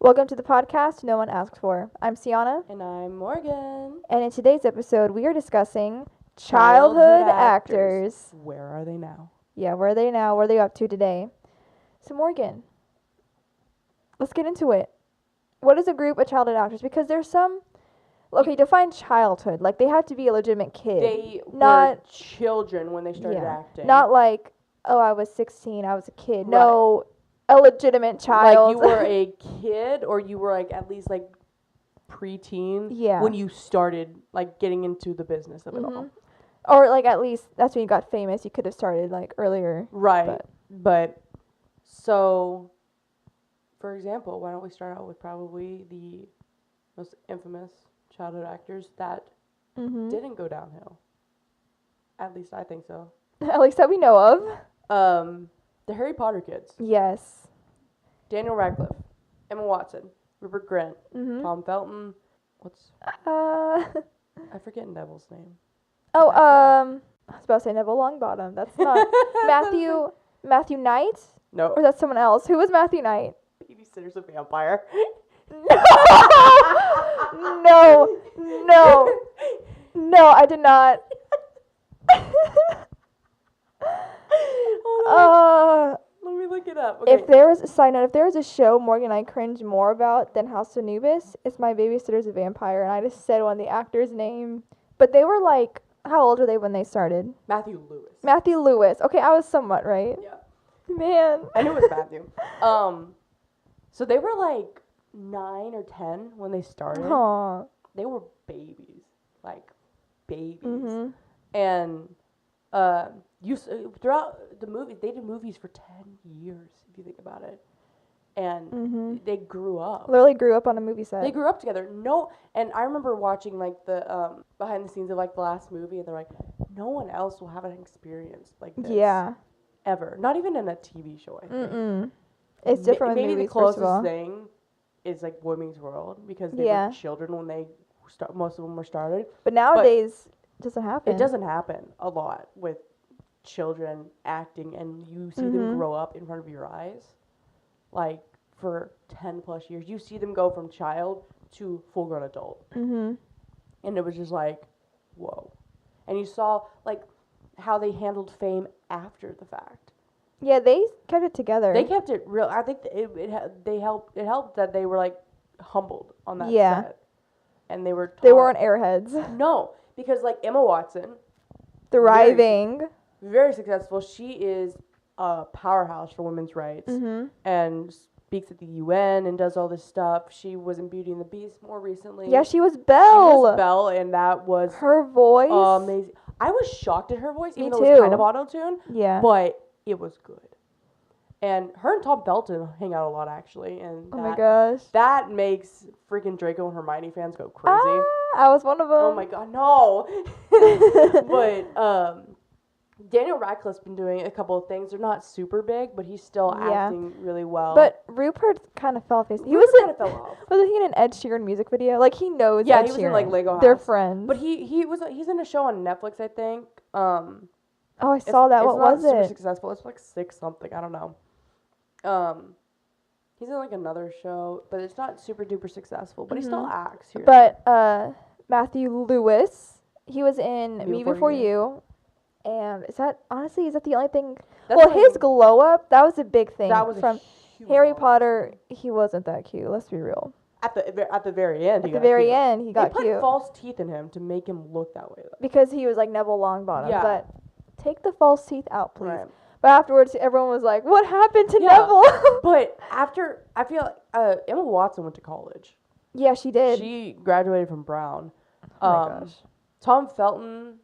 Welcome to the podcast No One Asks For. I'm Sienna, And I'm Morgan. and in today's episode, we are discussing childhood actors. Where are they now? Yeah, where are they now? What are they up to today? So, Morgan, let's get into it. What is a group of childhood actors? Because there's some. Okay, define childhood. Like, they have to be a legitimate kid. They Not- were children when they started Yeah. acting. Not like, oh, I was 16, I was a kid. Right. No, a legitimate child. Like you were a kid, or you were like at least like preteen. Yeah. When you started like getting into the business of it all. Mhm. Or, like, at least that's when you got famous. You could have started, like, earlier. Right. But so, for example, why don't we start out with probably the most infamous childhood actors that Mm-hmm. didn't go downhill. At least I think so. At least that we know of. The Harry Potter kids. Yes. Daniel Radcliffe, Emma Watson, Rupert Grint, Mm-hmm. Tom Felton. What's I forget Neville's name. was about to say Neville Longbottom. That's not Matthew Knight? No, Or that's someone else. Who was Matthew Knight? Babysitter's a Vampire. No, I did not. Let me look it up. Okay. If there was a side note, if there was a show Morgan and I cringe more about than House of Anubis, it's My Babysitter's a Vampire, and I just said one of the actors' name. But they were like, how old were they when they started? Matthew Lewis. Matthew Lewis. Okay, I was somewhat right. Yeah. Man. I knew it was Matthew. So they were like 9 or 10 when they started. Aw. They were babies, like babies. Mm-hmm. And throughout the movies, they did movies for 10 years, if you think about it. And Mm-hmm. they grew up. Literally grew up on a movie set. They grew up together. And I remember watching like the behind the scenes of like the last movie, and they're like, no one else will have an experience like this. Yeah. Ever. Not even in a TV show, I think. Mm-mm. It's different with Maybe movies, the first of closest all. thing is like Boy Meets World, because they Yeah. were children when they most of them were started. But nowadays, it doesn't happen. It doesn't happen a lot with children acting, and you see Mhm. them grow up in front of your eyes, like for 10 plus years. You see them go from child to full grown adult, Mm-hmm. and it was just like, whoa. And you saw like how they handled fame after the fact. Yeah, they kept it together. They kept it real. I think they helped. It helped that they were like humbled on that Yeah. set, and they were. They taught- weren't airheads. No, because like Emma Watson, Thriving. very successful. She is a powerhouse for women's rights, Mm-hmm. and speaks at the UN and does all this stuff. She was in Beauty and the Beast more recently. Yeah, she was She Belle. was Belle, and that was Her voice. amazing. I was shocked at her voice, Me even though it was too. kind of auto-tune, Yeah. but it was good. And her and Tom Felton hang out a lot, actually, and Oh my gosh. that makes freaking Draco and Hermione fans go crazy. I was one of them. Oh my god, no! But Daniel Radcliffe's been doing a couple of things. They're not super big, but he's still Yeah. acting really well. But Rupert kind of fell off his. He Rupert was in. kind of fell off. Wasn't he in an Ed Sheeran music video? Like he knows. Yeah, Ed he was Sheeran. in like Lego House. They're friends. But he's in a show on Netflix, I think. Oh, I saw that. What was It's not super it? successful. It's like 6 something. I don't know. He's in like another show, but it's not super duper successful. But he still acts. Here and But Matthew Lewis, he was in Me Me Before Before You. You. And is that the only thing? That's Well, not his even- glow up, that was a big thing. that was from a Harry humongous Potter. thing. He wasn't that cute. Let's be real. At the very end. At the very end, he They got put cute false teeth in him to make him look that way. Though. because he was like Neville Longbottom. Yeah. But take the false teeth out, please. Right. But afterwards, everyone was like, "What happened to Yeah. Neville?" But after, I feel like Emma Watson went to college. Yeah, she did. She graduated from Brown. Oh my gosh. Tom Felton.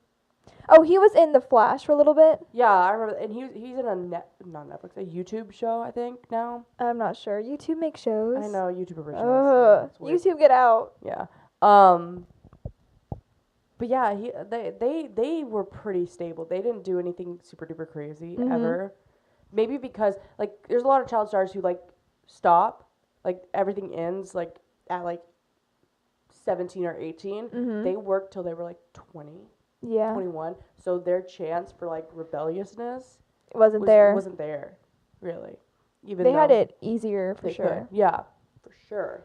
Oh, he was in The Flash for a little bit. Yeah, I remember, and he's in a not Netflix, a YouTube show, I think now. I'm not sure. YouTube makes shows. I know YouTube originals. It's weird. YouTube, get out. Yeah. But yeah, they were pretty stable. They didn't do anything super duper crazy Mhm. ever. Maybe because like there's a lot of child stars who like stop, like everything ends like at like 17 or 18. Mhm. They worked till they were like 20, Yeah. 21. So their chance for like rebelliousness Wasn't there. wasn't there, really. Even They though had it easier for they sure. could. Yeah, for sure.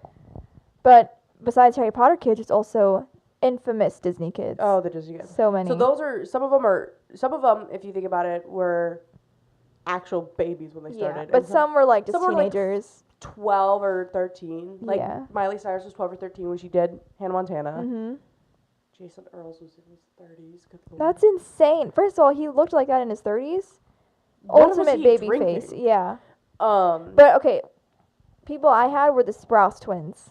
But besides Harry Potter kids, there's also infamous Disney kids. Oh, the Disney kids. So many. So those are some of them. If you think about it, were actual babies when they started. Yeah, but And some were like just some were, like, teenagers. 12 or 13. Like Yeah. Miley Cyrus was 12 or 13 when she did Hannah Montana. Mm-hmm. Jason Earls was in his 30s. Good Lord. That's insane. First of all, he looked like that in his 30s. When was Ultimate he baby drinking? face. Yeah. Um, But okay, people I had were the Sprouse twins.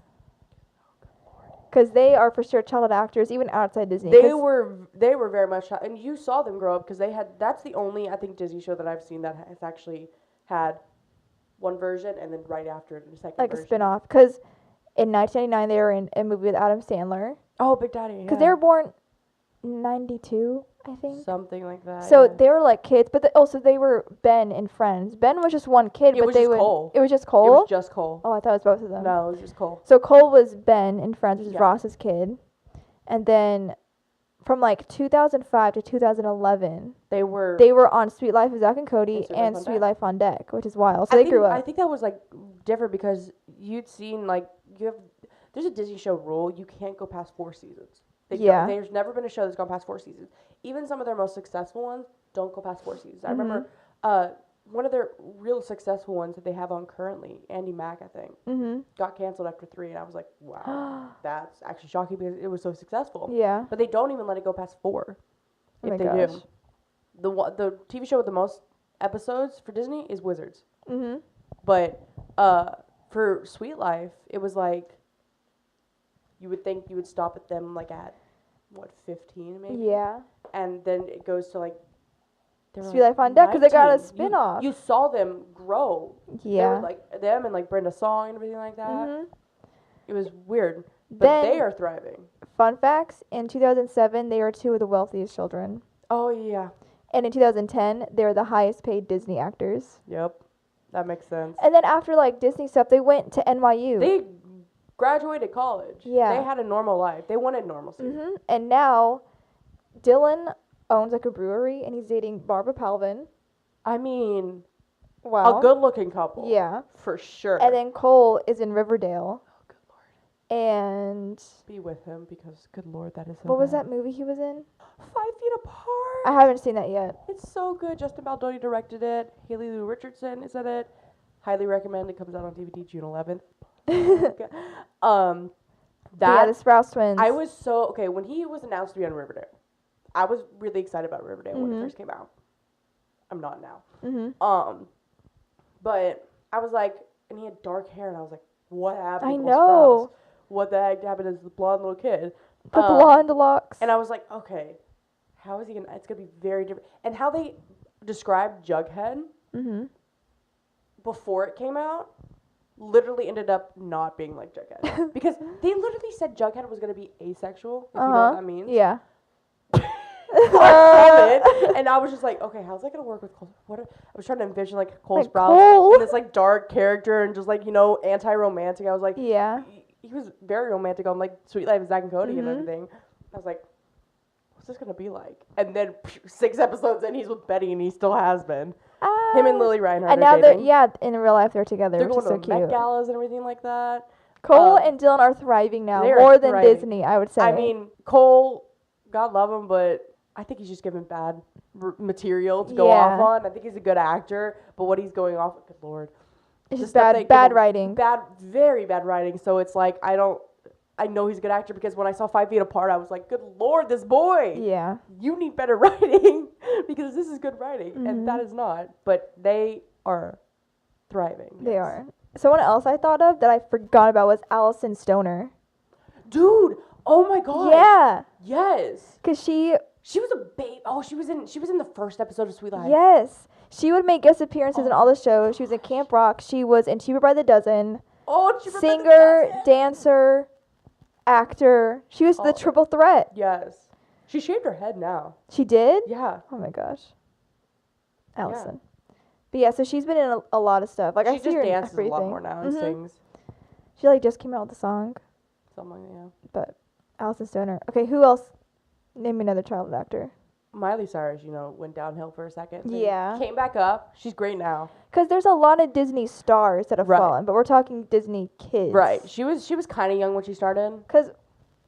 Because they are for sure child actors, even outside Disney. they 'Cause- were very much, and you saw them grow up because they had. That's the only I think Disney show that I've seen that has actually had one version and then right after it a second like version. a spin-off. Because in 1999, they were in a movie with Adam Sandler. Oh, Big Daddy. Because they were born 92, I think. something like that. So yeah. they were like kids, but also they were Ben and Friends. Ben was just one kid, It but was they just would. Cole. It was just It Cole. was just Cole. Oh, I thought it was both of them. No, it was just Cole. So Cole was Ben in Friends, which is Yeah. Ross's kid, and then from like 2005 to 2011, They were. they were on Sweet Life of Zack and Cody And and Sweet Sweet Life Life on Deck, which is wild. So I they think, grew up. I think that was like different because you'd seen like you have. There's a Disney show rule: you can't go past 4 seasons. Yeah. There's never been a show that's gone past 4 seasons. Even some of their most successful ones don't go past 4 seasons. I remember one of their real successful ones that they have on currently, Andy Mack, I think, got canceled after 3, and I was like, wow, that's actually shocking because it was so successful. Yeah. But they don't even let it go past 4. Oh If my they gosh. do, the TV show with the most episodes for Disney is Wizards. But for Sweet Life, it was like you would think you would stop at them like at what 15 maybe. Yeah. And then it goes to like. They were, Sweet Life on Deck, 'cause they got a 19. spin-off. You saw them grow. They Yeah. were, like them and like Brenda Song and everything like that. It was weird, but Then- they are thriving. Fun facts: in 2007, they were 2 of the wealthiest children, Oh yeah. and in 2010, they were the highest paid Disney actors. Yep. That makes sense. And then after like Disney stuff, they went to NYU. They graduated college. Yeah. They had a normal life. They wanted normalcy. And now, Dylan owns like a brewery, and he's dating Barbara Palvin. I mean, Wow. a good-looking couple. Yeah. For sure. And then Cole is in Riverdale. Oh, good lord. And Be with him because, good lord, that is so what was bad. that movie he was in? 5 Feet Apart. I haven't seen that yet. It's so good. Justin Baldoni directed it. Haley Lou Richardson is in it. Highly recommend. It comes out on DVD June 11th. But That yeah, the Sprouse twins. I was so okay when he was announced to be on Riverdale. I was really excited about Riverdale when Mm-hmm. it first came out. I'm not now. Mhm. But I was like, and he had dark hair, and I was like, what happened? I to Will know. Sprouse? What the heck happened to the blonde little kid? The blonde locks. And I was like, okay, how is he gonna? It's gonna be very different. And how they described Jughead before it came out, literally ended up not being like Jughead because they literally said Jughead was gonna be asexual. If you know what that means. Yeah. And I was just like, okay, how's that gonna work with Cole? I was trying to envision like Cole Like Sprouse Cole. and this like dark character and just like anti-romantic. I was like, Yeah. he was very romantic on like Sweet Life of Zack and Cody and Mm-hmm. everything. I was like, what's this gonna be like? And then 6 episodes in, he's with Betty and he still has been. Him and Lily Reinhardt And are now they're dating. in real life they're together, They're which going is so to Met cute. galas and everything like that. Cole Um, and Dylan are thriving now, they are more than thriving. Disney, I would say. I mean, Cole, God love him, but I think he's just given bad material to go off Yeah. on. I think he's a good actor, but what he's going off, good lord, it's the just stuff bad, they give bad him- writing. very bad writing. So it's like I know he's a good actor because when I saw 5 Feet Apart, I was like, good lord, this boy, Yeah. you need better writing because this is good writing, Mm-hmm. and that is not. But they are thriving. They yes. are. Someone else I thought of that I forgot about was Allison Stoner. Dude, oh my god. Yeah. Yes. Because she She was a babe. Oh, she was in the first episode of Sweet Life. Yes. She would make guest appearances in all the shows. She was in Camp Rock. She was in Cheaper by the Dozen. Oh, she remembered Singer, that. dancer, actor. She was the triple threat. Yes. She shaved her head now. She did? Yeah. Oh my gosh. Allison. But yeah, so she's been in a lot of stuff. Like She I see just her in dances everything. a lot more now and sings. She like just came out with a song. Something like that. But Allison Stoner. Okay, who else? Name me another child actor. Miley Cyrus, went downhill for a second. Then Yeah. came back up. She's great now. Because there's a lot of Disney stars that have Right. fallen, but we're talking Disney kids. Right. She was kind of young when she started. Because,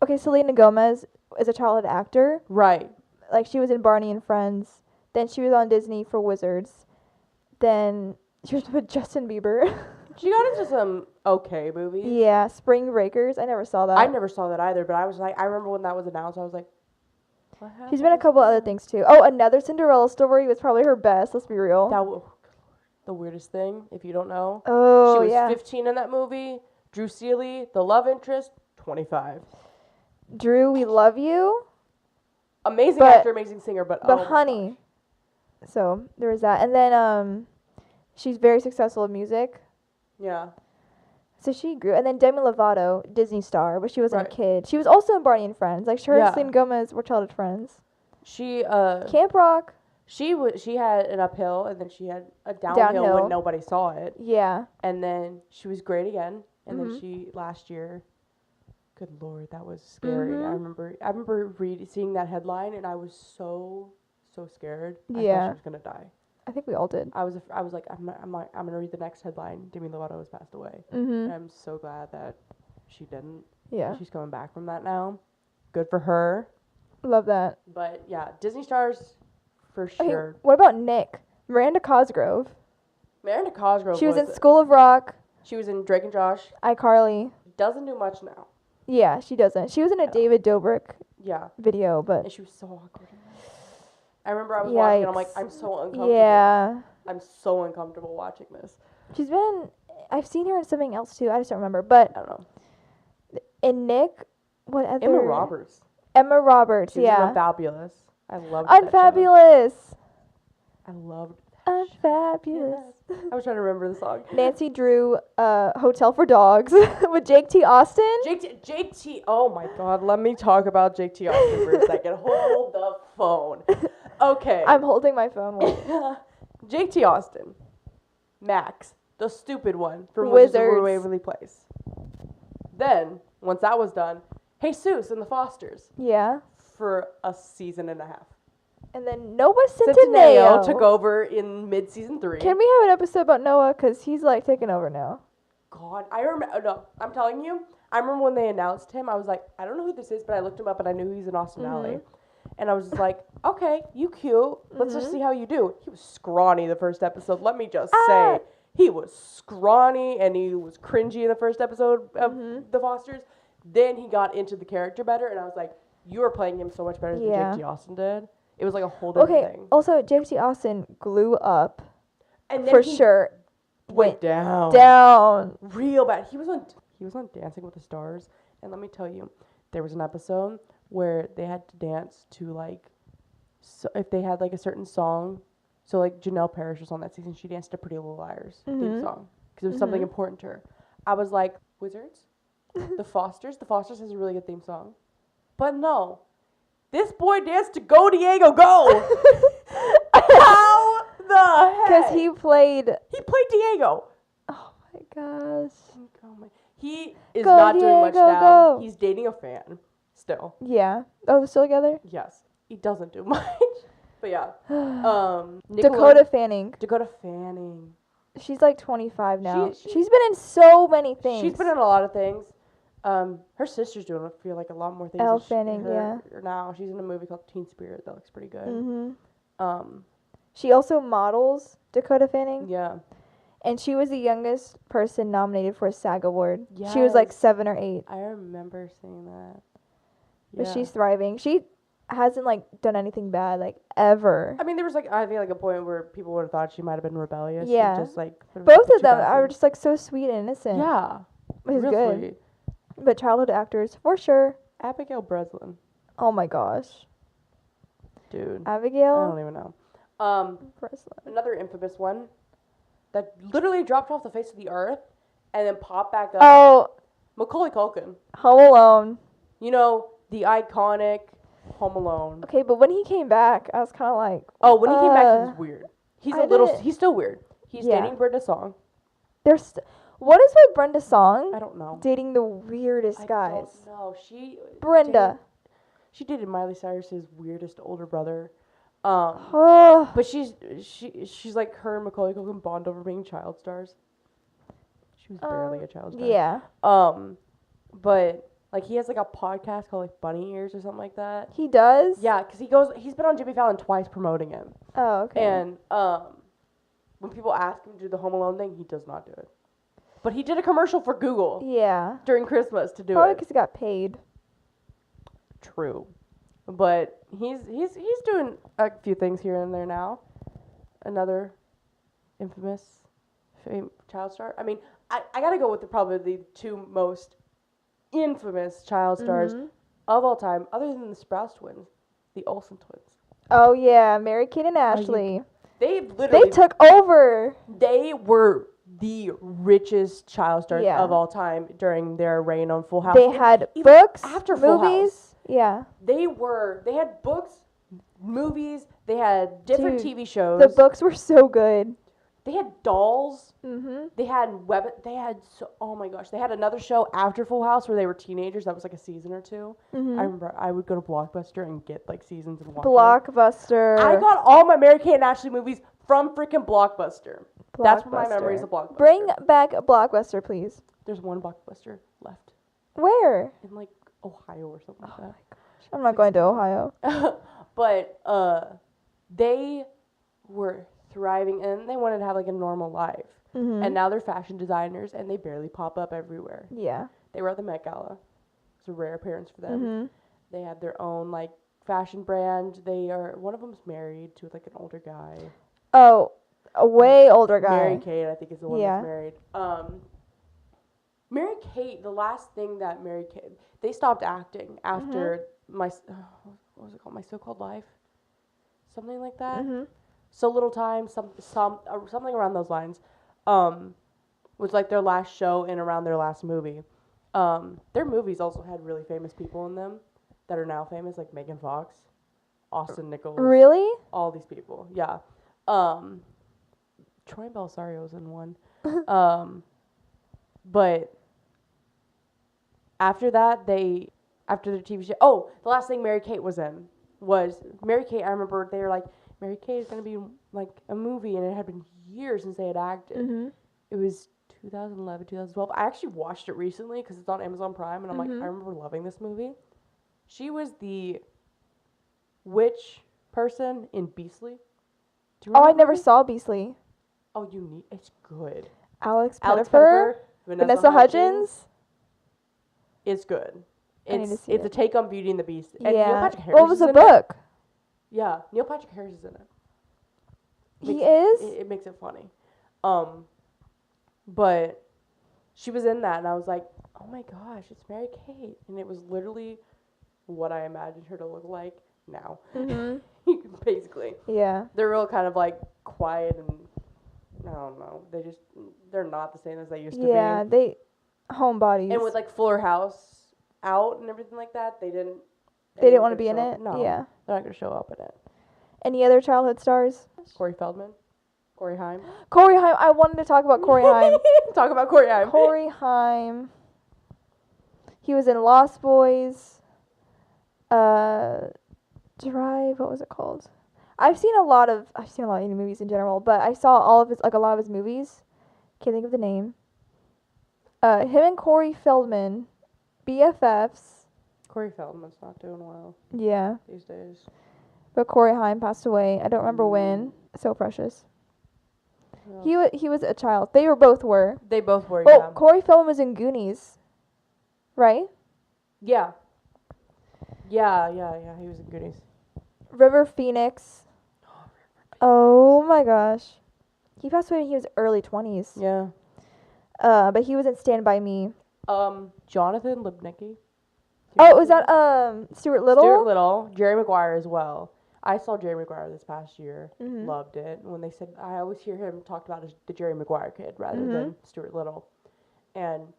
okay, Selena Gomez is a childhood actor. Right. Like, she was in Barney and Friends. Then she was on Disney for Wizards. Then she was with Justin Bieber. She got into some okay movies. Yeah, Spring Breakers. I never saw that. I never saw that either, but I was like, I remember when that was announced, I was like, what happened? She's been in a couple other things too. Oh, Another Cinderella Story was probably her best. Let's be real. The weirdest thing, if you don't know. Oh, She was yeah. 15 in that movie. Drew Seeley, the love interest, 25. Drew, we love you. Amazing But- actor, amazing singer, but But oh my honey. So there was that. And then she's very successful in music. gosh. Yeah. So she grew. And then Demi Lovato, Disney star, but she wasn't Right. a kid. She was also in Barney and Friends. Like, her Yeah. and Selena Gomez were childhood friends. She Camp Rock. she had an uphill and then she had a downhill Downhill. when nobody saw it. Yeah. And then she was great again. And Mhm. then she last year, good lord, that was scary. Mhm. I remember seeing that headline and I was so scared. I thought Yeah. she was gonna die. I think we all did. I was like I'm gonna read the next headline. Demi Lovato has passed away. Mm-hmm. And I'm so glad that she didn't. Yeah. She's coming back from that now. Good for her. Love that. But yeah, Disney stars for Okay, sure. what about Nick? Miranda Cosgrove. Miranda Cosgrove. She was in School of Rock, She was in Drake and Josh. iCarly. Doesn't do much now. Yeah, she doesn't. She was in a David Dobrik Yeah, video, but and she was so awkward. I remember I was watching it. I'm like, Yikes. I'm so uncomfortable. yeah. I'm so uncomfortable watching this. She's been. I've seen her in something else too. I just don't remember. But I don't know. in Nick, what other? Emma Roberts. Emma Roberts. She was in Yeah. Unfabulous. I loved that show. Unfabulous. I loved. Unfabulous. I was trying to remember the song. Nancy Drew, Hotel for Dogs with Jake T. Austin. Jake T. Oh my God! Let me talk about Jake T. Austin for a second. Hold the phone. Okay. I'm holding my phone. Wait. Jake T. Austin, Max, the stupid one from Wizards of Wizards. Waverly Place. Then, once that was done, Jesus and the Fosters Yeah. for a season and a half. And then Noah Centineo Centineo took over in mid-season 3. Can we have an episode about Noah? Because he's like taking over now. God, I remember. No, I'm telling you, I remember when they announced him. I was like, I don't know who this is, but I looked him up and I knew he's in Austin Alley. And I was just like, okay, you cute. Let's just see how you do. He was scrawny the first episode. Let me just say, he was scrawny and he was cringy in the first episode of The Fosters. Then he got into the character better, and I was like, you are playing him so much better than Yeah. Jake T. Austin did. It was like a whole different Okay. thing. Also, Jake T. Austin grew up And then for he sure. went down. Down. Real bad. He was on Dancing with the Stars, and let me tell you, there was an episode where they had to dance to like, so if they had like a certain song, so like Janelle Parrish was on that season, she danced to Pretty Little Liars theme song because it was something important to her. I was like, Wizards, the Fosters has a really good theme song, but no, this boy danced to Go Diego Go. How the heck? Because he played. He played Diego. Oh my gosh. Oh my. He is Go, not doing much Diego, now. go. He's dating a fan still. Yeah. Oh, they're still together? Yes. He doesn't do much. But yeah. Dakota Fanning. Dakota Fanning. She's like 25 now. She- She's been in so many things. She's been in a lot of things. Her sister's doing, I feel like, a lot more things. Elle than Fanning, yeah. Now she's in a movie called Teen Spirit that looks pretty good. Mm-hmm. She also models, Dakota Fanning. Yeah. And she was the youngest person nominated for a SAG award. She was like Yes. 7 or 8. I remember seeing that. But Yeah. she's thriving. She hasn't like done anything bad like ever. I mean, there was like, I feel like a point where people would have thought she might have been rebellious. Yeah. Just like. Both of them are just like so sweet and innocent. Yeah. Which is real good. sweet. But childhood actors, for sure. Abigail Breslin. Oh my gosh. Dude. I Abigail don't even know. Breslin. Another infamous one that literally dropped off the face of the earth and then popped back up. Oh, Macaulay Culkin. Home Alone. You know, the iconic Home Alone. Okay, but when he came back, I was kind of like, Oh, when he came back, he was weird. He's I a little. didn't- He's still weird. He's Yeah. dating Brenda Song. there's. What is with Brenda Song I don't know. dating the weirdest I guys? don't know. She Brenda. She dated Miley Cyrus's weirdest older brother. Oh. But she's like, her and Macaulay Culkin bond over being child stars. She was barely a child star. Yeah. But like he has like a podcast called like Bunny Ears or something like that. He does? Yeah, because he's been on Jimmy Fallon twice promoting him. Oh, okay. And when people ask him to do the Home Alone thing, he does not do it. But he did a commercial for Google Yeah. during Christmas to do Probably it. because he got paid. True. But he's doing a few things here and there now. Another infamous child star. I mean, I gotta go with probably the two most infamous child stars of all time, other than the Sprouse twins, the Olsen twins. Oh, yeah. Mary-Kate and Ashley. They literally... They took over. They were the richest child stars Yeah. of all time during their reign on Full House. They had books, after Full movies. House. Yeah. They had books, movies, they had different Dude, TV shows. The books were so good. They had dolls. Mm-hmm. They had oh my gosh, they had another show after Full House where they were teenagers. That was like a season or two. Mm-hmm. I remember I would go to Blockbuster and get like seasons and watch them. Blockbuster. I got all my Mary-Kate and Ashley movies from freaking Blockbuster. That's what my memories of Blockbuster. Bring back a Blockbuster, please. There's one Blockbuster left Where? in like Ohio or something like that. I'm not going to Ohio. But they were thriving and they wanted to have like a normal life. Mm-hmm. And now they're fashion designers and they barely pop up everywhere. Yeah. They were at the Met Gala. It's a rare appearance for them. Mm-hmm. They have their own like fashion brand. One of them's married to like an older guy. Oh, a way older guy. Mary-Kate, I think, is the one Yeah. that's married. Mary-Kate, the last thing that Mary-Kate, they stopped acting after what was it called? My So-Called Life? Something like that? Mm-hmm. So Little Time, something around those lines, was like their last show and around their last movie. Their movies also had really famous people in them that are now famous, like Megan Fox, Austin Nichols. Really? All these people, yeah. Troy Belsario's in one. But after that, after their TV show, the last thing Mary-Kate was in was Mary-Kate. I remember they were like, Mary-Kate is going to be like a movie, and it had been years since they had acted. Mm-hmm. It was 2011, 2012. I actually watched it recently because it's on Amazon Prime, and I'm like, I remember loving this movie. She was the witch person in Beastly. Do you remember Oh, I that never movie? saw Beastly. Oh, it's good. Alex Alex Pettyfer? Pettyfer, Vanessa Hudgens? It's good. I need to see it's it. a take on Beauty and the Beast. And Neil Yeah. Patrick Harris What was is the in book? It. Yeah, Neil Patrick Harris is in it. He is? It makes it funny. But she was in that, and I was like, oh my gosh, it's Mary-Kate. And it was literally what I imagined her to look like now. Mm-hmm. Basically. Yeah. They're real kind of like quiet and I don't know. They're not the same as they used to be. Yeah, they homebodies. And with like Fuller House out and everything like that, they didn't want to be in it? No. Yeah. They're not going to show up in it. Any other childhood stars? Corey Feldman. Corey Haim. Corey Haim. I wanted to talk about Corey Haim. Talk about Corey Haim. Corey Haim. He was in Lost Boys. Drive. What was it called? I've seen a lot of indie movies in general, but I saw a lot of his movies. Can't think of the name. Him and Corey Feldman, BFFs. Corey Feldman's not doing well Yeah, these days. but Corey Haim passed away. I don't remember when. So precious. Yeah. He was a child. They both were. They both were, Oh, yeah. Corey Feldman was in Goonies, right? Yeah. Yeah. He was in Goonies. River Phoenix. Oh my gosh. He passed away when he was early 20s. Yeah. But he was in Stand By Me. Jonathan Lipnicki. Oh, was that Stuart Little? Stuart Little. Jerry Maguire as well. I saw Jerry Maguire this past year. Mhm. Loved it. When they said, I always hear him talked about as the Jerry Maguire kid rather than Stuart Little. And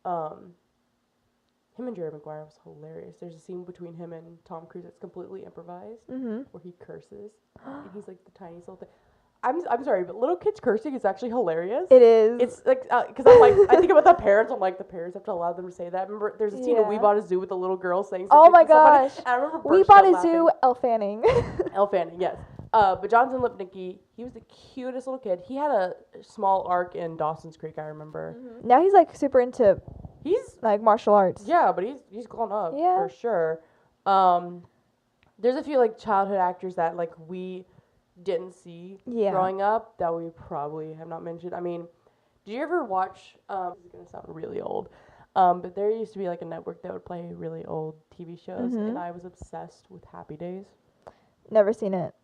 him and Jerry Maguire was hilarious. There's a scene between him and Tom Cruise that's completely improvised where he curses. And he's like the tiniest little thing. I'm sorry, but little kids cursing is actually hilarious. It is. It's like, because I'm like, I think about the parents. I'm like, the parents have to allow them to say that. Remember, there's a scene in We Yeah. Bought a Zoo with a little girl saying something. Oh my to somebody, gosh. and I remember We bursting Bought out a Zoo, laughing. Elle Fanning. Elle Fanning, yes. But Jonathan Lipnicki, he was the cutest little kid. He had a small arc in Dawson's Creek, I remember. Now he's like super into He's like martial arts. yeah, but he's grown up Yeah. for sure. There's a few like childhood actors that like we didn't see Yeah. growing up that we probably have not mentioned. I mean, did you ever watch? This is gonna sound really old, but there used to be like a network that would play really old TV shows, and I was obsessed with Happy Days. Never seen it.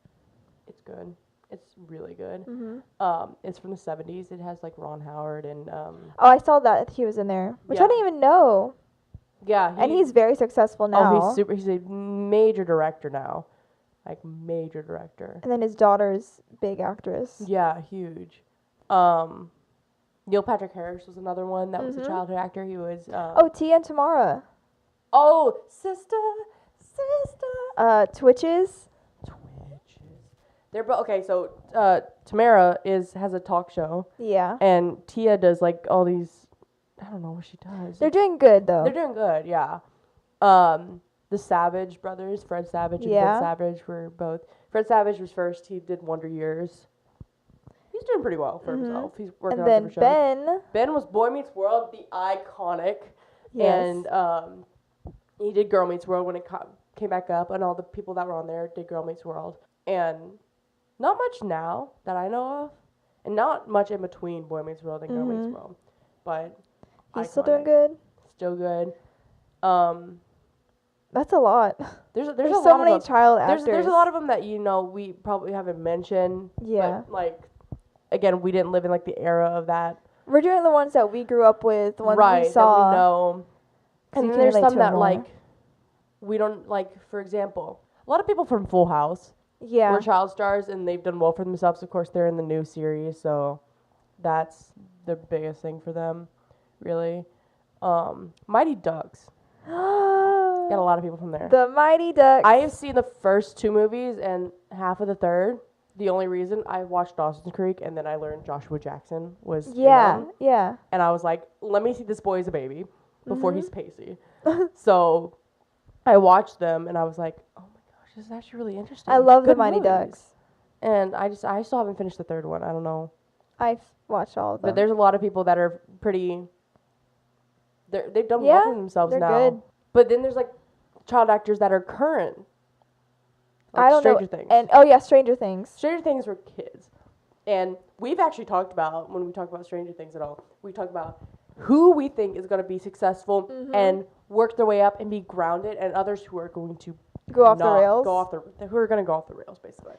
It's good. It's really good. Mm-hmm. It's from the 70s. It has like Ron Howard and Oh, I saw that he was in there, which I Yeah. didn't even know. yeah, And he's very successful now. oh, he's a major director now, like major director. And then his daughter's big actress. Yeah, huge. Neil Patrick Harris was another one that was a childhood actor. He was Oh, Tia and Tamara. oh, sister. Twitches. They're both okay. So Tamara has a talk show, Yeah. and Tia does like all these. I don't know what she does. They're doing good though. They're doing good, yeah. The Savage brothers, Fred Savage and Yeah. Ben Savage, were both. Fred Savage was first. He did Wonder Years. He's doing pretty well for himself. He's working and on then different shows. Ben. Ben was Boy Meets World, the iconic, Yes. and he did Girl Meets World when it came back up, and all the people that were on there did Girl Meets World. And not much now that I know of, and not much in between Boy Meets World and Girl Meets World, but He's still doing iconic. good. Still good. That's a lot. There's a There's lot so many of them. child actors. There's a lot of them that we probably haven't mentioned. Yeah. But, like, again, we didn't live in like the era of that. We're doing the ones that we grew up with, the ones right. we saw. That we know. So And you then can there's relate some to it that more. like we don't like. For example, a lot of people from Full House Yeah. were child stars, and they've done well for themselves. Of course, they're in the new series, so that's the biggest thing for them, really. Mighty Ducks. Got a lot of people from there. The Mighty Ducks. I have seen the first two movies and half of the third. The only reason I watched Dawson's Creek, and then I learned Joshua Jackson was in Yeah. them, Yeah. and I was like, let me see this boy as a baby before he's Mm-hmm. Pacey. So I watched them, and I was like, oh my gosh, this is actually really interesting. I love the Good Mighty movies. Ducks. And I still haven't finished the third one. I don't know, I've watched all of them. but there's a lot of people that are pretty. They've done Yeah, well for themselves they're now. good. But then there's like child actors that are current. Like I don't Stranger know. Things. And oh yeah, Stranger Things. Stranger Things were kids. And we've actually talked about, when we talk about Stranger Things at all, we talk about who we think is going to be successful Mm-hmm. and work their way up and be grounded, and others who are going to Go off the not rails. Go off who are going to go off the rails, basically.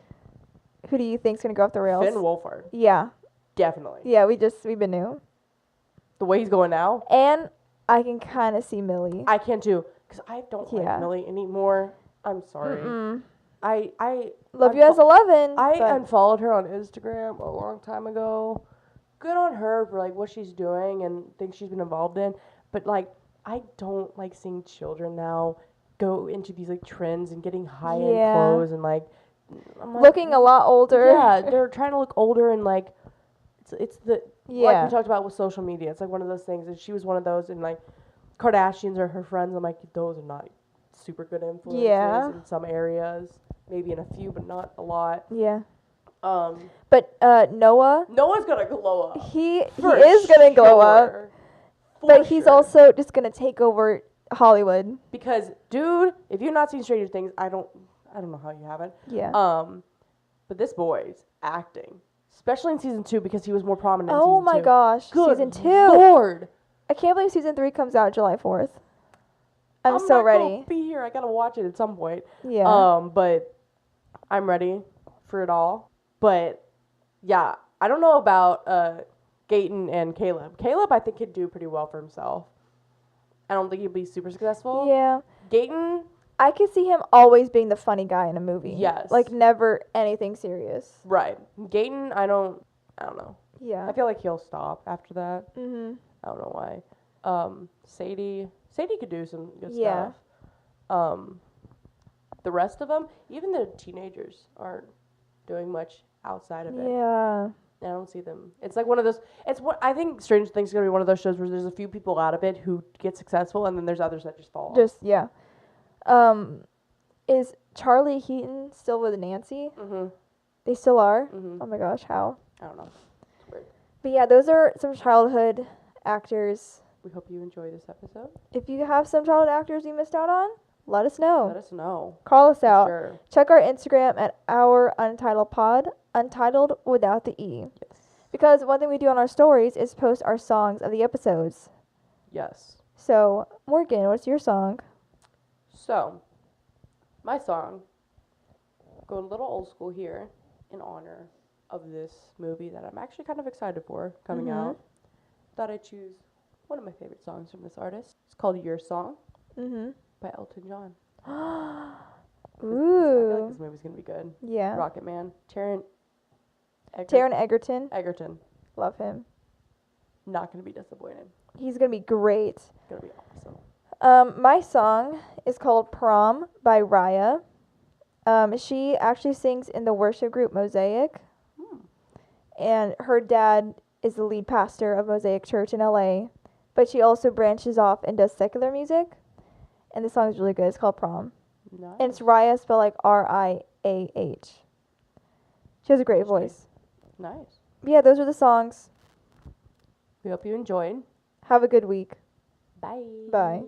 Who do you think's gonna go off the rails? Finn Wolfhard, Yeah. definitely. Yeah. We've been new. The way he's going now, And I can kind of see Millie. I can't do, because I don't Yeah. like Millie anymore. I'm sorry. Mm-mm. I Love you as 11. I but unfollowed her on Instagram a long time ago. Good on her for like what she's doing and things she's been involved in. But like, I don't like seeing children now go into these like trends and getting high end Yeah. clothes and like I'm like, looking a lot older. yeah, they're trying to look older and like it's the like Yeah. we talked about with social media. It's like one of those things, and she was one of those, and like Kardashians are her friends. I'm like, those are not super good influences Yeah. in some areas, maybe in a few, but not a lot. Yeah. Um, But Noah, Noah's gonna glow up. he For is gonna glow up, sure. but For he's sure. also just gonna take over Hollywood. because, dude, if you've not seen Stranger Things, I don't know how you haven't. Yeah. But this boy's acting, especially in season 2, because he was more prominent. Oh in season my 2. gosh, Good season 2. Lord, I can't believe season 3 comes out July 4th. I'm so not ready. Gonna be here. I gotta watch it at some point. Yeah. But I'm ready for it all. But yeah, I don't know about Gaten and Caleb. Caleb, I think, could do pretty well for himself. I don't think he'd be super successful. Yeah. Gaten, I could see him always being the funny guy in a movie. Yes. Like never anything serious. right? Gaten, I don't know. Yeah. I feel like he'll stop after that. Mhm. I don't know why. Sadie could do some good Yeah. stuff. The rest of them, even the teenagers, aren't doing much outside of it. Yeah. I don't see them. It's like one of those. It's what I think. Stranger Things is gonna be one of those shows where there's a few people out of it who get successful, and then there's others that just fall off. Just yeah. Is Charlie Heaton still with Nancy? Mm-hmm. They still are? Mm-hmm. Oh my gosh, how? I don't know. It's weird. But yeah, those are some childhood actors. We hope you enjoy this episode. If you have some childhood actors you missed out on, let us know. Let us know. Call us For out. sure. Check our Instagram at our Untitled Pod, Untitled without the E. Yes. Because one thing we do on our stories is post our songs of the episodes. Yes. So, Morgan, what's your song? So, my song, go a little old school here in honor of this movie that I'm actually kind of excited for coming out. Thought I'd choose one of my favorite songs from this artist. It's called Your Song by Elton John. I feel like Ooh. this movie's going to be good. Yeah. Rocket Man. Taron Egerton. Egerton. Love him. Not going to be disappointed. He's going to be great. Going to be awesome. My song is called Prom by Raya. She actually sings in the worship group Mosaic. And her dad is the lead pastor of Mosaic Church in LA. But she also branches off and does secular music. And the song is really good. It's called Prom. Nice. And it's Raya spelled like R-I-A-H. She has a great voice. Nice. But yeah, those are the songs. We hope you enjoyed. Have a good week. Bye. Bye.